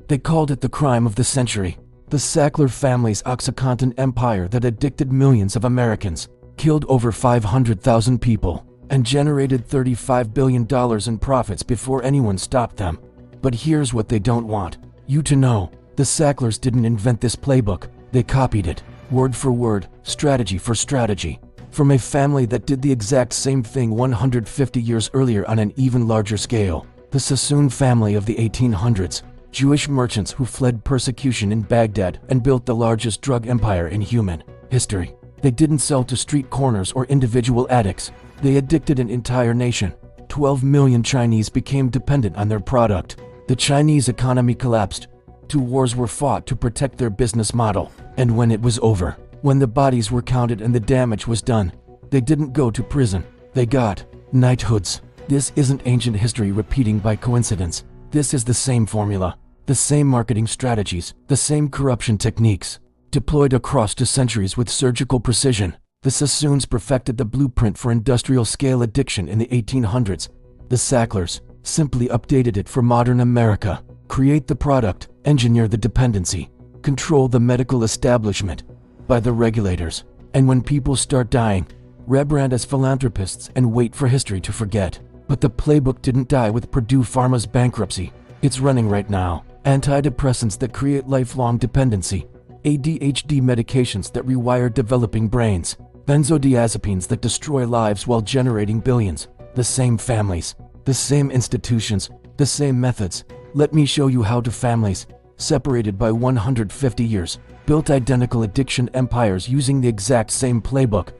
They called it the crime of the century. The Sackler family's OxyContin empire that addicted millions of Americans, killed over 500,000 people, and generated $35 billion in profits before anyone stopped them. But here's what they don't want you to know. The Sacklers didn't invent this playbook. They copied it, word for word, strategy for strategy, from a family that did the exact same thing 150 years earlier on an even larger scale. The Sassoon family of the 1800s, Jewish merchants who fled persecution in Baghdad and built the largest drug empire in human history. They didn't sell to street corners or individual addicts. They addicted an entire nation. 12 million Chinese became dependent on their product. The Chinese economy collapsed. 2 wars were fought to protect their business model. And when it was over, when the bodies were counted and the damage was done, they didn't go to prison. They got knighthoods. This isn't ancient history repeating by coincidence. This is the same formula, the same marketing strategies, the same corruption techniques, deployed across 2 centuries with surgical precision. The Sassoons perfected the blueprint for industrial-scale addiction in the 1800s. The Sacklers simply updated it for modern America. Create the product, engineer the dependency, control the medical establishment by the regulators. And when people start dying, rebrand as philanthropists and wait for history to forget. But the playbook didn't die with Purdue Pharma's bankruptcy. It's running right now. Antidepressants that create lifelong dependency, ADHD medications that rewire developing brains, benzodiazepines that destroy lives while generating billions. The same families, the same institutions, the same methods. Let me show you how 2 families, separated by 150 years, built identical addiction empires using the exact same playbook,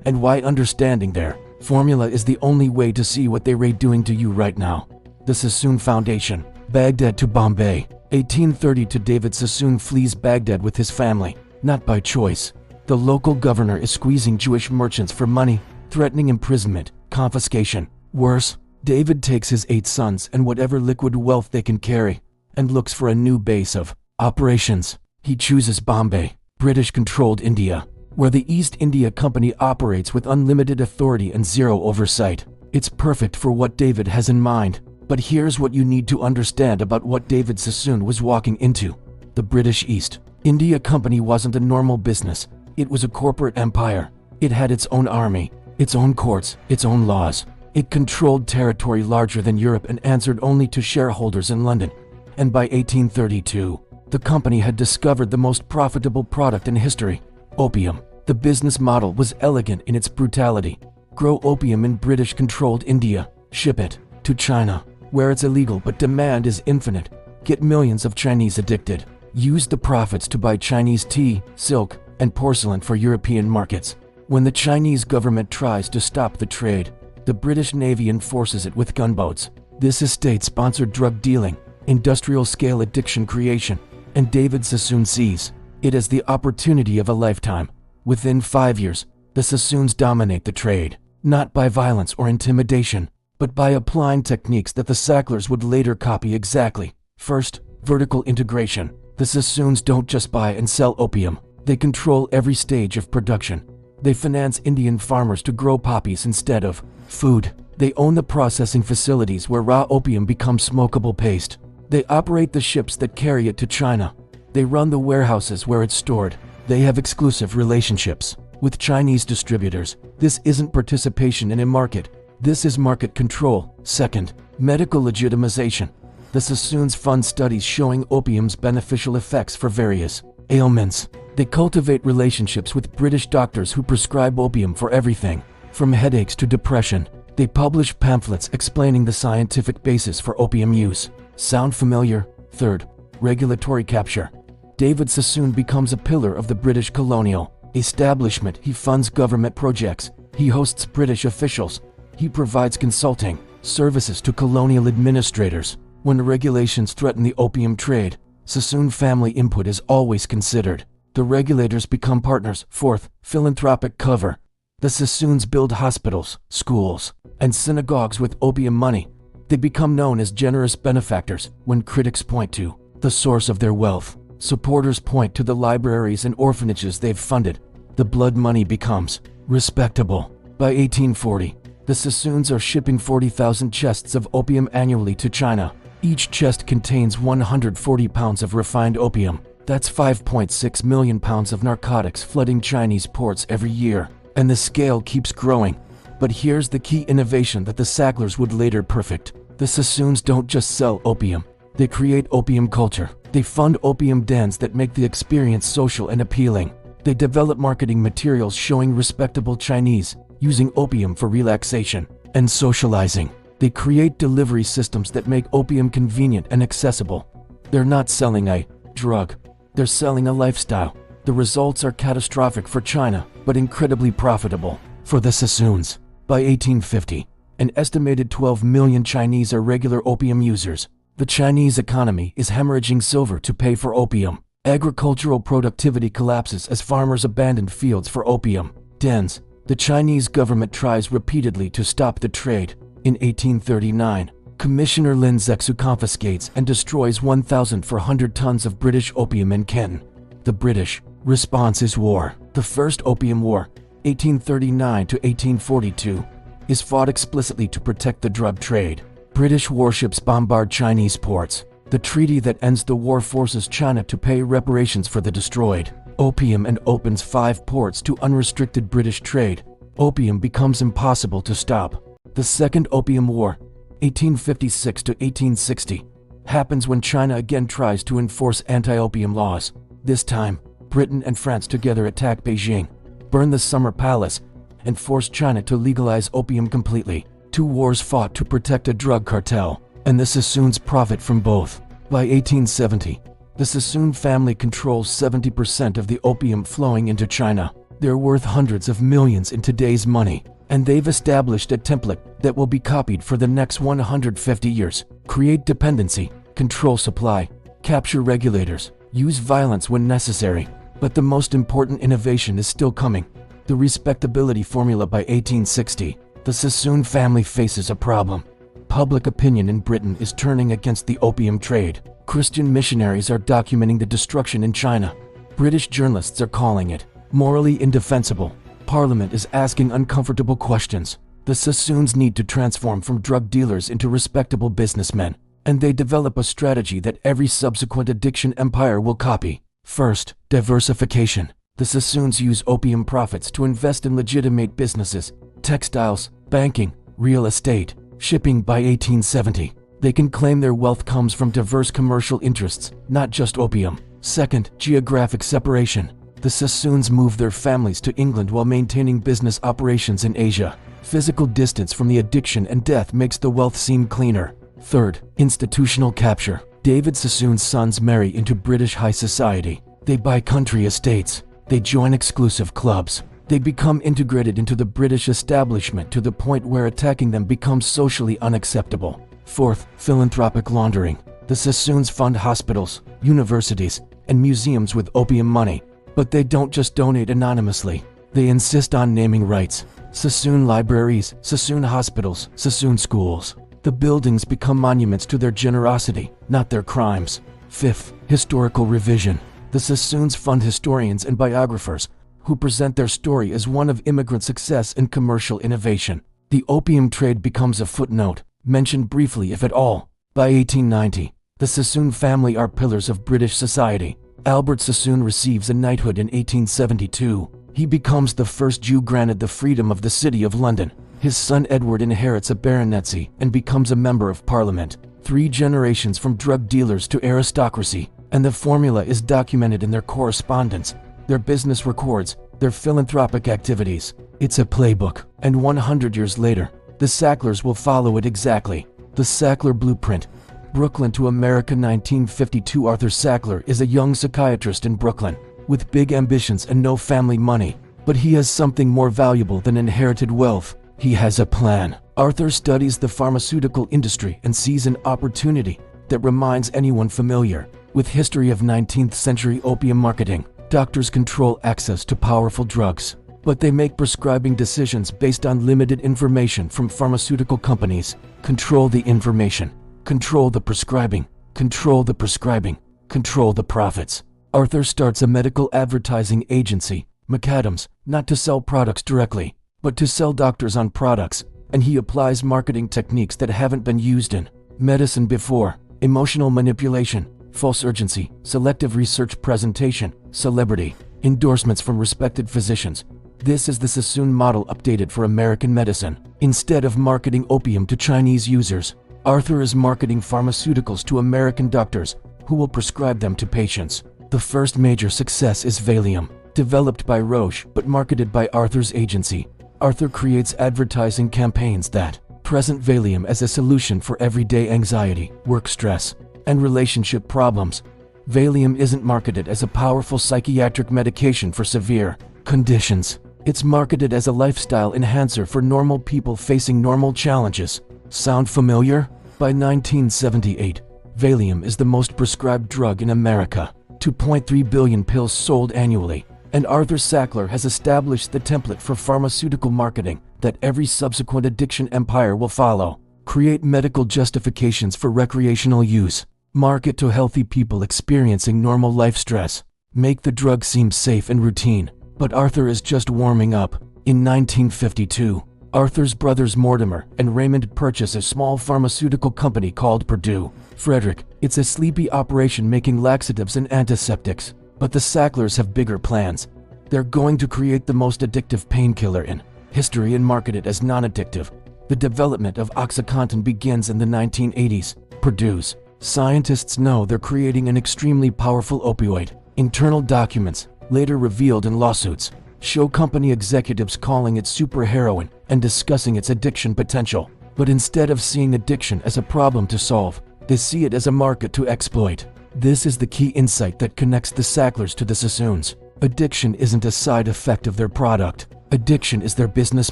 and why understanding their formula is the only way to see what they're doing to you right now. The Sassoon Foundation, Baghdad to Bombay, 1830 to David Sassoon flees Baghdad with his family, not by choice. The local governor is squeezing Jewish merchants for money, threatening imprisonment, confiscation. Worse, David takes his 8 sons and whatever liquid wealth they can carry, and looks for a new base of operations. He chooses Bombay, British-controlled India, where the East India Company operates with unlimited authority and zero oversight. It's perfect for what David has in mind. But here's what you need to understand about what David Sassoon was walking into. The British East India Company wasn't a normal business. It was a corporate empire. It had its own army, its own courts, its own laws. It controlled territory larger than Europe and answered only to shareholders in London. And by 1832, the company had discovered the most profitable product in history, opium. The business model was elegant in its brutality. Grow opium in British-controlled India, ship it to China, where it's illegal but demand is infinite. Get millions of Chinese addicted. Use the profits to buy Chinese tea, silk, and porcelain for European markets. When the Chinese government tries to stop the trade, the British Navy enforces it with gunboats. This is state-sponsored drug dealing, industrial-scale addiction creation, and David Sassoon sees it as the opportunity of a lifetime. Within 5 years, the Sassoons dominate the trade, not by violence or intimidation, but by applying techniques that the Sacklers would later copy exactly. First, vertical integration. The Sassoons don't just buy and sell opium. They control every stage of production. They finance Indian farmers to grow poppies instead of food. They own the processing facilities where raw opium becomes smokable paste. They operate the ships that carry it to China. They run the warehouses where it's stored. They have exclusive relationships with Chinese distributors. This isn't participation in a market. This is market control. Second, medical legitimization. The Sassoons fund studies showing opium's beneficial effects for various ailments. They cultivate relationships with British doctors who prescribe opium for everything, from headaches to depression. They publish pamphlets explaining the scientific basis for opium use. Sound familiar? Third, regulatory capture. David Sassoon becomes a pillar of the British colonial establishment. He funds government projects. He hosts British officials. He provides consulting services to colonial administrators. When regulations threaten the opium trade, Sassoon family input is always considered. The regulators become partners. Fourth, philanthropic cover. The Sassoons build hospitals, schools, and synagogues with opium money. They become known as generous benefactors. When critics point to the source of their wealth, supporters point to the libraries and orphanages they've funded. The blood money becomes respectable. By 1840, the Sassoons are shipping 40,000 chests of opium annually to China. Each chest contains 140 pounds of refined opium. That's 5.6 million pounds of narcotics flooding Chinese ports every year. And the scale keeps growing. But here's the key innovation that the Sacklers would later perfect. The Sassoons don't just sell opium. They create opium culture. They fund opium dens that make the experience social and appealing. They develop marketing materials showing respectable Chinese using opium for relaxation and socializing. They create delivery systems that make opium convenient and accessible. They're not selling a drug. They're selling a lifestyle. The results are catastrophic for China, but incredibly profitable for the Sassoons. By 1850, an estimated 12 million Chinese are regular opium users. The Chinese economy is hemorrhaging silver to pay for opium. Agricultural productivity collapses as farmers abandon fields for opium dens. The Chinese government tries repeatedly to stop the trade. In 1839, Commissioner Lin Zexu confiscates and destroys 1,400 tons of British opium in Canton. The British response is war. The First Opium War, 1839 to 1842, is fought explicitly to protect the drug trade. British warships bombard Chinese ports. The treaty that ends the war forces China to pay reparations for the destroyed opium and opens 5 ports to unrestricted British trade. Opium becomes impossible to stop. The Second Opium War, 1856 to 1860, happens when China again tries to enforce anti-opium laws. This time, Britain and France together attack Beijing, burn the Summer Palace, and force China to legalize opium completely. 2 wars fought to protect a drug cartel, and the Sassoons profit from both. By 1870, the Sassoon family controls 70% of the opium flowing into China. They're worth hundreds of millions in today's money, and they've established a template that will be copied for the next 150 years. Create dependency, control supply, capture regulators, use violence when necessary. But the most important innovation is still coming. The respectability formula. By 1860, the Sassoon family faces a problem. Public opinion in Britain is turning against the opium trade. Christian missionaries are documenting the destruction in China. British journalists are calling it morally indefensible. Parliament is asking uncomfortable questions. The Sassoons need to transform from drug dealers into respectable businessmen, and they develop a strategy that every subsequent addiction empire will copy. First, diversification. The Sassoons use opium profits to invest in legitimate businesses, textiles, banking, real estate, shipping. By 1870, they can claim their wealth comes from diverse commercial interests, not just opium. Second, geographic separation. The Sassoons move their families to England while maintaining business operations in Asia. Physical distance from the addiction and death makes the wealth seem cleaner. Third, institutional capture. David Sassoon's sons marry into British high society. They buy country estates. They join exclusive clubs. They become integrated into the British establishment to the point where attacking them becomes socially unacceptable. Fourth, philanthropic laundering. The Sassoons fund hospitals, universities, and museums with opium money. But they don't just donate anonymously. They insist on naming rights. Sassoon libraries, Sassoon hospitals, Sassoon schools. The buildings become monuments to their generosity, not their crimes. Fifth, historical revision. The Sassoons fund historians and biographers who present their story as one of immigrant success and commercial innovation. The opium trade becomes a footnote, mentioned briefly if at all. By 1890, the Sassoon family are pillars of British society. Albert Sassoon receives a knighthood in 1872. He becomes the first Jew granted the freedom of the City of London. His son Edward inherits a baronetcy and becomes a member of Parliament. 3 generations from drug dealers to aristocracy, and the formula is documented in their correspondence, their business records, their philanthropic activities. It's a playbook, and 100 years later, the Sacklers will follow it exactly. The Sackler Blueprint. Brooklyn to America, 1952. Arthur Sackler is a young psychiatrist in Brooklyn, with big ambitions and no family money. But he has something more valuable than inherited wealth. He has a plan. Arthur studies the pharmaceutical industry and sees an opportunity that reminds anyone familiar with history of 19th century opium marketing. Doctors control access to powerful drugs, but they make prescribing decisions based on limited information from pharmaceutical companies. Control the information, control the prescribing, control the prescribing, control the profits. Arthur starts a medical advertising agency, McAdams, not to sell products directly, but to sell doctors on products, and he applies marketing techniques that haven't been used in medicine before. emotional manipulation, false urgency, selective research presentation, celebrity, endorsements from respected physicians. This is the Sassoon model updated for American medicine. Instead of marketing opium to Chinese users, Arthur is marketing pharmaceuticals to American doctors who will prescribe them to patients. The first major success is Valium, developed by Roche but marketed by Arthur's agency. Arthur creates advertising campaigns that present Valium as a solution for everyday anxiety, work stress, and relationship problems. Valium isn't marketed as a powerful psychiatric medication for severe conditions. It's marketed as a lifestyle enhancer for normal people facing normal challenges. Sound familiar? By 1978, Valium is the most prescribed drug in America. 2.3 billion pills sold annually. And Arthur Sackler has established the template for pharmaceutical marketing that every subsequent addiction empire will follow. Create medical justifications for recreational use. Market to healthy people experiencing normal life stress. Make the drug seem safe and routine. But Arthur is just warming up. In 1952, Arthur's brothers Mortimer and Raymond purchase a small pharmaceutical company called Purdue. Frederick, it's a sleepy operation making laxatives and antiseptics. But the Sacklers have bigger plans. They're going to create the most addictive painkiller in history and market it as non-addictive. The development of OxyContin begins in the 1980s. Purdue's scientists know they're creating an extremely powerful opioid. Internal documents, later revealed in lawsuits, show company executives calling it superheroin and discussing its addiction potential. But instead of seeing addiction as a problem to solve, they see it as a market to exploit. This is the key insight that connects the Sacklers to the Sassoons. Addiction isn't a side effect of their product. Addiction is their business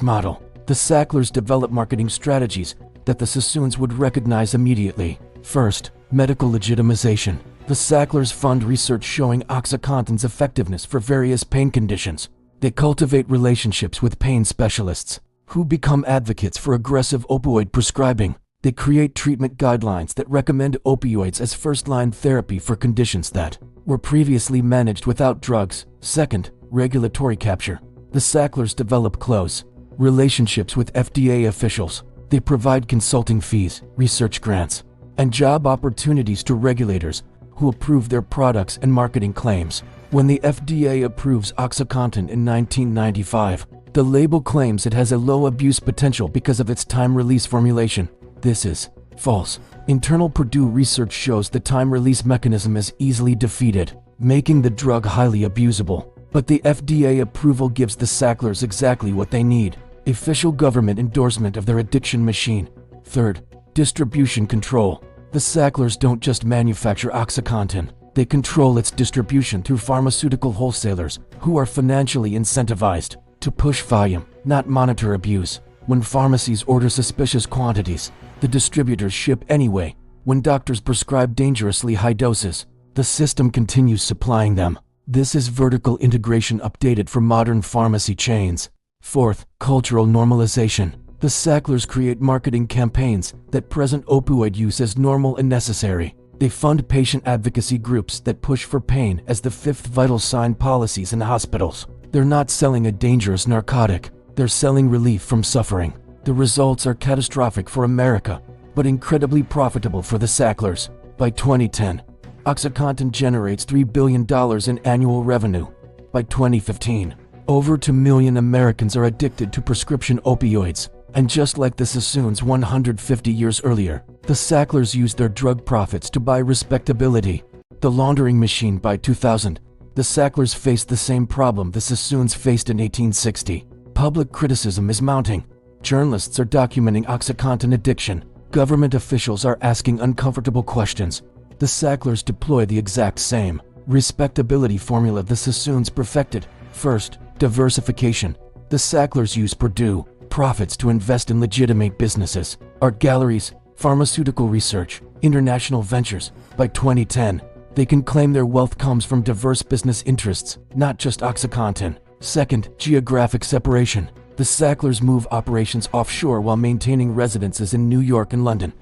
model. The Sacklers develop marketing strategies that the Sassoons would recognize immediately. First, medical legitimization. The Sacklers fund research showing OxyContin's effectiveness for various pain conditions. They cultivate relationships with pain specialists, who become advocates for aggressive opioid prescribing. They create treatment guidelines that recommend opioids as first-line therapy for conditions that were previously managed without drugs. Second, regulatory capture. The Sacklers develop close relationships with FDA officials. They provide consulting fees, research grants, and job opportunities to regulators who approve their products and marketing claims. When the FDA approves OxyContin in 1995, the label claims it has a low abuse potential because of its time-release formulation. This is false. Internal Purdue research shows the time-release mechanism is easily defeated, making the drug highly abusable. But the FDA approval gives the Sacklers exactly what they need: official government endorsement of their addiction machine. Third, distribution control. The Sacklers don't just manufacture OxyContin, they control its distribution through pharmaceutical wholesalers who are financially incentivized to push volume, not monitor abuse. When pharmacies order suspicious quantities, the distributors ship anyway. When doctors prescribe dangerously high doses, the system continues supplying them. This is vertical integration updated for modern pharmacy chains. Fourth, cultural normalization. The Sacklers create marketing campaigns that present opioid use as normal and necessary. They fund patient advocacy groups that push for pain as the fifth vital sign policies in hospitals. They're not selling a dangerous narcotic. They're selling relief from suffering. The results are catastrophic for America, but incredibly profitable for the Sacklers. By 2010, OxyContin generates $3 billion in annual revenue. By 2015, over 2 million Americans are addicted to prescription opioids. And just like the Sassoons 150 years earlier, the Sacklers used their drug profits to buy respectability. The laundering machine. By 2000, the Sacklers faced the same problem the Sassoons faced in 1860. Public criticism is mounting. Journalists are documenting OxyContin addiction. Government officials are asking uncomfortable questions. The Sacklers deploy the exact same respectability formula the Sassoons perfected. First, diversification. The Sacklers use Purdue profits to invest in legitimate businesses, art galleries, pharmaceutical research, international ventures. By 2010, they can claim their wealth comes from diverse business interests, not just OxyContin. Second, geographic separation. The Sacklers move operations offshore while maintaining residences in New York and London.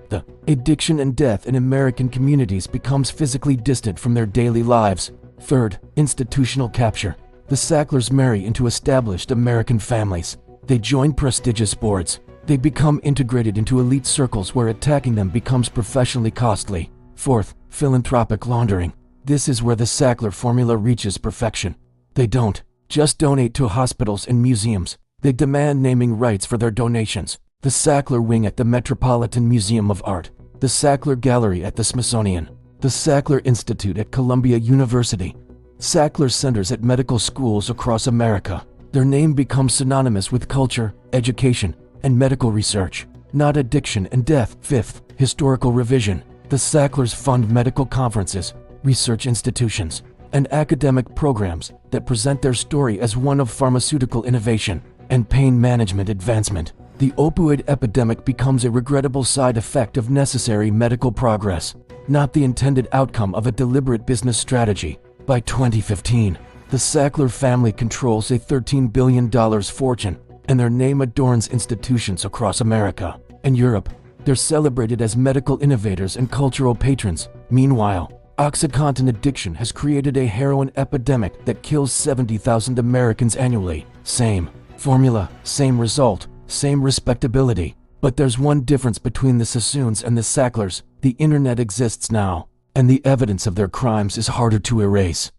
The addiction and death in American communities becomes physically distant from their daily lives. Third, institutional capture. The Sacklers marry into established American families. They join prestigious boards. They become integrated into elite circles where attacking them becomes professionally costly. Fourth, philanthropic laundering. This is where the Sackler formula reaches perfection. They don't just donate to hospitals and museums. They demand naming rights for their donations. The Sackler Wing at the Metropolitan Museum of Art, the Sackler Gallery at the Smithsonian, the Sackler Institute at Columbia University, Sackler Centers at medical schools across America. Their name becomes synonymous with culture, education, and medical research, not addiction and death. Fifth, historical revision. The Sacklers fund medical conferences, research institutions, and academic programs that present their story as one of pharmaceutical innovation and pain management advancement. The opioid epidemic becomes a regrettable side effect of necessary medical progress, not the intended outcome of a deliberate business strategy. By 2015, the Sackler family controls a $13 billion fortune, and their name adorns institutions across America and Europe. They're celebrated as medical innovators and cultural patrons. Meanwhile, OxyContin addiction has created a heroin epidemic that kills 70,000 Americans annually. Same formula, same result, same respectability. But there's one difference between the Sassoons and the Sacklers. The internet exists now, and the evidence of their crimes is harder to erase.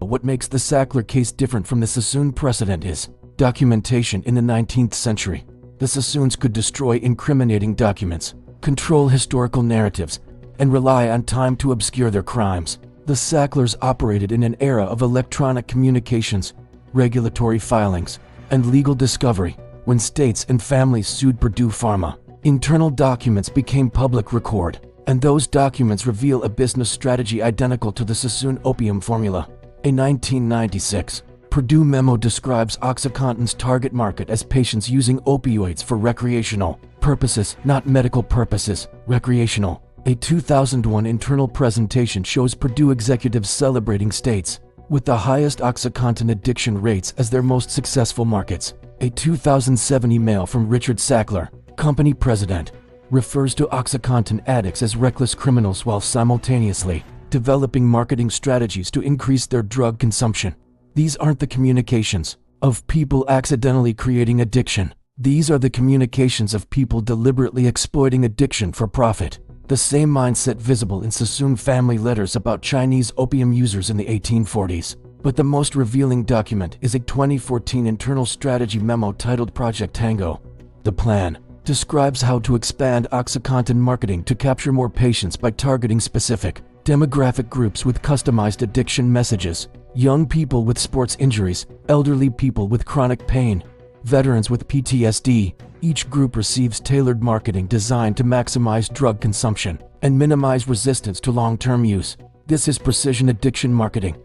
What makes the Sackler case different from the Sassoon precedent is documentation. In the 19th century, the Sassoons could destroy incriminating documents, control historical narratives, and rely on time to obscure their crimes. The Sacklers operated in an era of electronic communications, regulatory filings, and legal discovery. When states and families sued Purdue Pharma, internal documents became public record, and those documents reveal a business strategy identical to the Sassoon opium formula. A 1996 Purdue memo describes OxyContin's target market as patients using opioids for recreational purposes, not medical purposes, recreational. A 2001 internal presentation shows Purdue executives celebrating states with the highest OxyContin addiction rates as their most successful markets. A 2007 email from Richard Sackler, company president, refers to OxyContin addicts as reckless criminals while simultaneously developing marketing strategies to increase their drug consumption. These aren't the communications of people accidentally creating addiction. These are the communications of people deliberately exploiting addiction for profit. The same mindset visible in Sassoon family letters about Chinese opium users in the 1840s. But the most revealing document is a 2014 internal strategy memo titled Project Tango. The plan describes how to expand OxyContin marketing to capture more patients by targeting specific demographic groups with customized addiction messages: young people with sports injuries, elderly people with chronic pain, veterans with PTSD. Each group receives tailored marketing designed to maximize drug consumption and minimize resistance to long-term use. This is precision addiction marketing.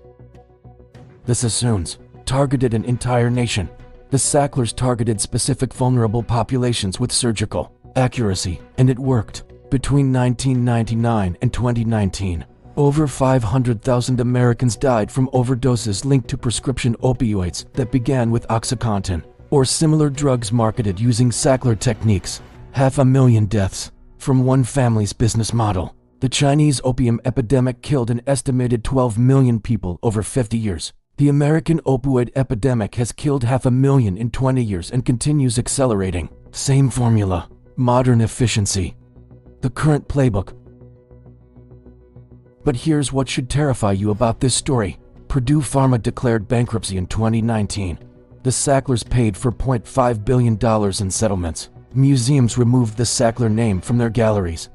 The Sassoons targeted an entire nation. The Sacklers targeted specific vulnerable populations with surgical accuracy, and it worked. Between 1999 and 2019, over 500,000 Americans died from overdoses linked to prescription opioids that began with OxyContin or similar drugs marketed using Sackler techniques. 500,000 deaths from one family's business model. The Chinese opium epidemic killed an estimated 12 million people over 50 years. The American opioid epidemic has killed 500,000 in 20 years and continues accelerating. Same formula, modern efficiency. The current playbook. But here's what should terrify you about this story. Purdue Pharma declared bankruptcy in 2019. The Sacklers paid for $0.5 billion in settlements. Museums removed the Sackler name from their galleries.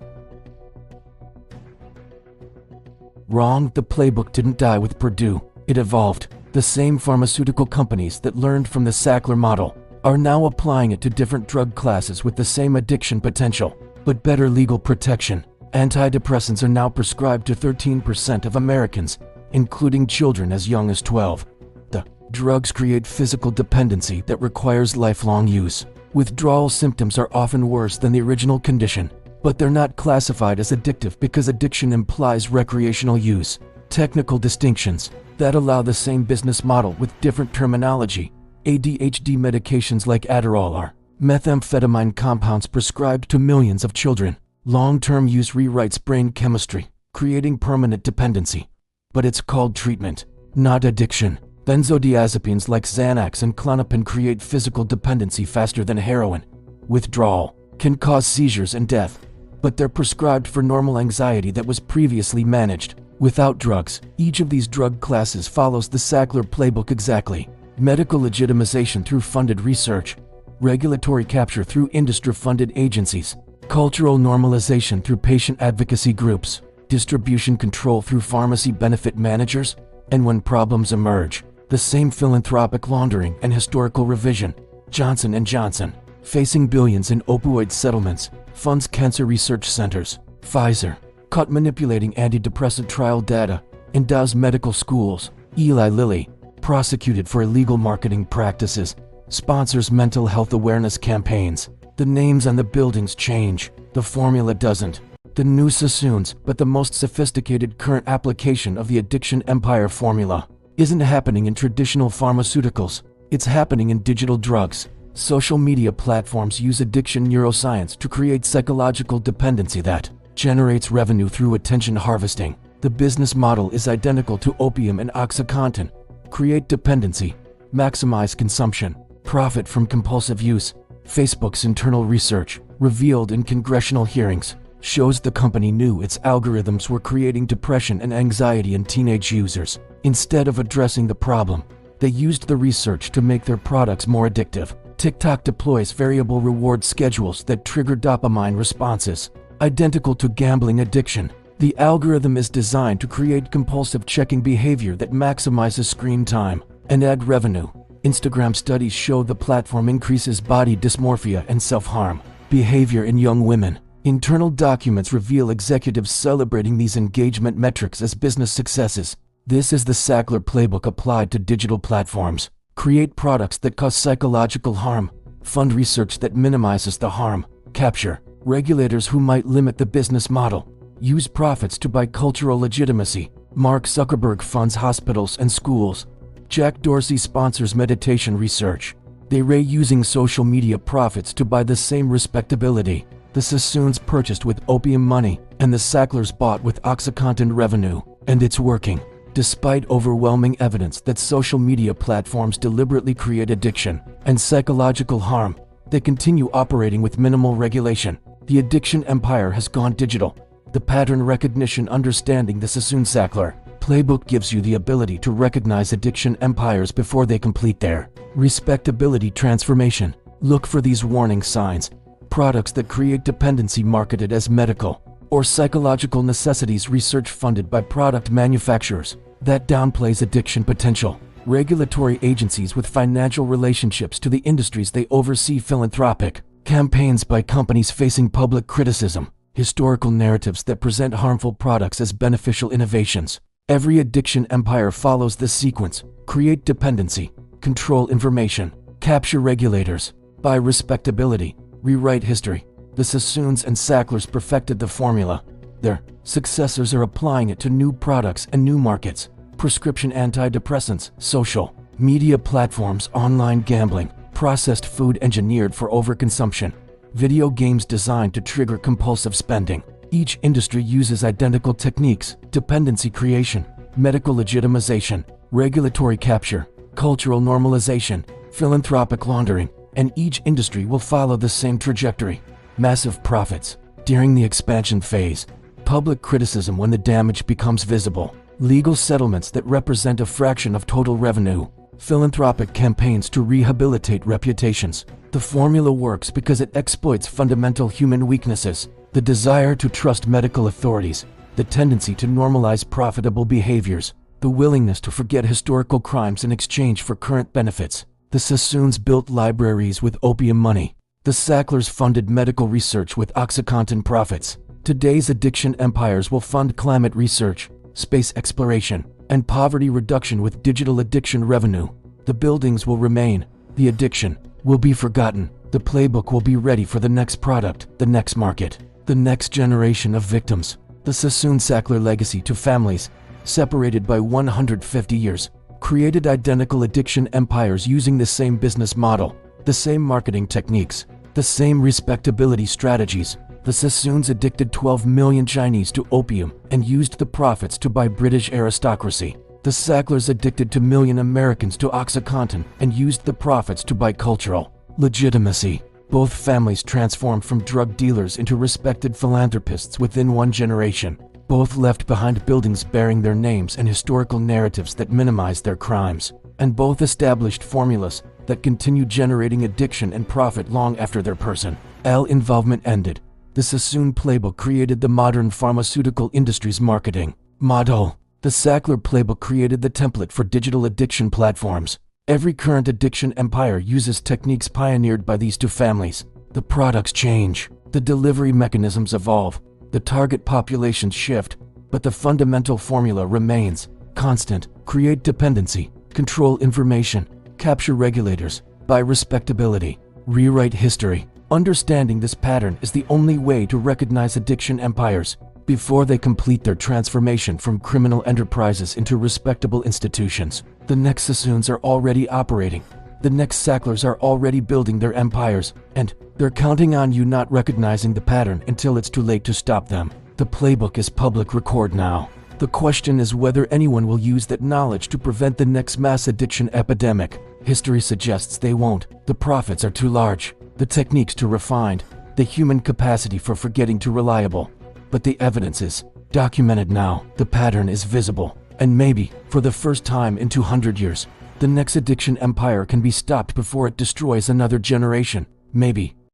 Wrong, the playbook didn't die with Purdue. It evolved. The same pharmaceutical companies that learned from the Sackler model are now applying it to different drug classes with the same addiction potential, but better legal protection. Antidepressants are now prescribed to 13% of Americans, including children as young as 12. The drugs create physical dependency that requires lifelong use. Withdrawal symptoms are often worse than the original condition, but they're not classified as addictive because addiction implies recreational use. Technical distinctions that allow the same business model with different terminology. ADHD medications like Adderall are methamphetamine compounds prescribed to millions of children. Long-term use rewrites brain chemistry, creating permanent dependency. But it's called treatment, not addiction. Benzodiazepines like Xanax and Klonopin create physical dependency faster than heroin. Withdrawal can cause seizures and death, but they're prescribed for normal anxiety that was previously managed without drugs. Each of these drug classes follows the Sackler playbook exactly. Medical legitimization through funded research, regulatory capture through industry-funded agencies, cultural normalization through patient advocacy groups, distribution control through pharmacy benefit managers, and when problems emerge, the same philanthropic laundering and historical revision. Johnson & Johnson, facing billions in opioid settlements, funds cancer research centers. Pfizer, caught manipulating antidepressant trial data, endows medical schools. Eli Lilly, prosecuted for illegal marketing practices, sponsors mental health awareness campaigns. The names on the buildings change, the formula doesn't. The new Sassoons, but the most sophisticated current application of the addiction empire formula, isn't happening in traditional pharmaceuticals. It's happening in digital drugs. Social media platforms use addiction neuroscience to create psychological dependency that generates revenue through attention harvesting. The business model is identical to opium and OxyContin. Create dependency, maximize consumption, profit from compulsive use. Facebook's internal research, revealed in congressional hearings, shows the company knew its algorithms were creating depression and anxiety in teenage users. Instead of addressing the problem, they used the research to make their products more addictive. TikTok deploys variable reward schedules that trigger dopamine responses, identical to gambling addiction. The algorithm is designed to create compulsive checking behavior that maximizes screen time and ad revenue. Instagram studies show the platform increases body dysmorphia and self-harm behavior in young women. Internal documents reveal executives celebrating these engagement metrics as business successes. This is the Sackler playbook applied to digital platforms. Create products that cause psychological harm, fund research that minimizes the harm, capture regulators who might limit the business model, use profits to buy cultural legitimacy. Mark Zuckerberg funds hospitals and schools. Jack Dorsey sponsors meditation research. They ray using social media profits to buy the same respectability. The Sassoons purchased with opium money, and the Sacklers bought with OxyContin revenue, and it's working. Despite overwhelming evidence that social media platforms deliberately create addiction and psychological harm, they continue operating with minimal regulation. The addiction empire has gone digital. The pattern recognition understanding the Sassoon Sackler playbook gives you the ability to recognize addiction empires before they complete their respectability transformation. Look for these warning signs. Products that create dependency marketed as medical or psychological necessities, research funded by product manufacturers that downplays addiction potential. Regulatory agencies with financial relationships to the industries they oversee, philanthropic campaigns by companies facing public criticism, historical narratives that present harmful products as beneficial innovations. Every addiction empire follows this sequence: create dependency, control information, capture regulators, buy respectability, rewrite history. The Sassoons and Sacklers perfected the formula. Their successors are applying it to new products and new markets: prescription antidepressants, social media platforms, online gambling, processed food engineered for overconsumption, video games designed to trigger compulsive spending. Each industry uses identical techniques: dependency creation, medical legitimization, regulatory capture, cultural normalization, philanthropic laundering, and each industry will follow the same trajectory: massive profits during the expansion phase, public criticism when the damage becomes visible, legal settlements that represent a fraction of total revenue, philanthropic campaigns to rehabilitate reputations. The formula works because it exploits fundamental human weaknesses: the desire to trust medical authorities, the tendency to normalize profitable behaviors, the willingness to forget historical crimes in exchange for current benefits. The Sassoons built libraries with opium money. The Sacklers funded medical research with OxyContin profits. Today's addiction empires will fund climate research, space exploration, and poverty reduction with digital addiction revenue. The buildings will remain. The addiction will be forgotten. The playbook will be ready for the next product, the next market, the next generation of victims. The Sassoon Sackler legacy to families separated by 150 years created identical addiction empires using the same business model, the same marketing techniques, the same respectability strategies. The Sassoons addicted 12 million Chinese to opium and used the profits to buy British aristocracy. The Sacklers addicted to million Americans to OxyContin and used the profits to buy cultural legitimacy. Both families transformed from drug dealers into respected philanthropists within one generation. Both left behind buildings bearing their names and historical narratives that minimize their crimes. And both established formulas that continue generating addiction and profit long after their personal involvement ended. The Sassoon Playbook created the modern pharmaceutical industry's marketing model. The Sackler Playbook created the template for digital addiction platforms. Every current addiction empire uses techniques pioneered by these two families. The products change, the delivery mechanisms evolve, the target populations shift, but the fundamental formula remains constant: create dependency, control information, capture regulators, buy respectability, rewrite history. Understanding this pattern is the only way to recognize addiction empires before they complete their transformation from criminal enterprises into respectable institutions. The next Sassoons are already operating. The next Sacklers are already building their empires, and they're counting on you not recognizing the pattern until it's too late to stop them. The playbook is public record now. The question is whether anyone will use that knowledge to prevent the next mass addiction epidemic. History suggests they won't. The profits are too large, the techniques too refined, the human capacity for forgetting too reliable. But the evidence is documented now. The pattern is visible. And maybe, for the first time in 200 years, the next addiction empire can be stopped before it destroys another generation. Maybe.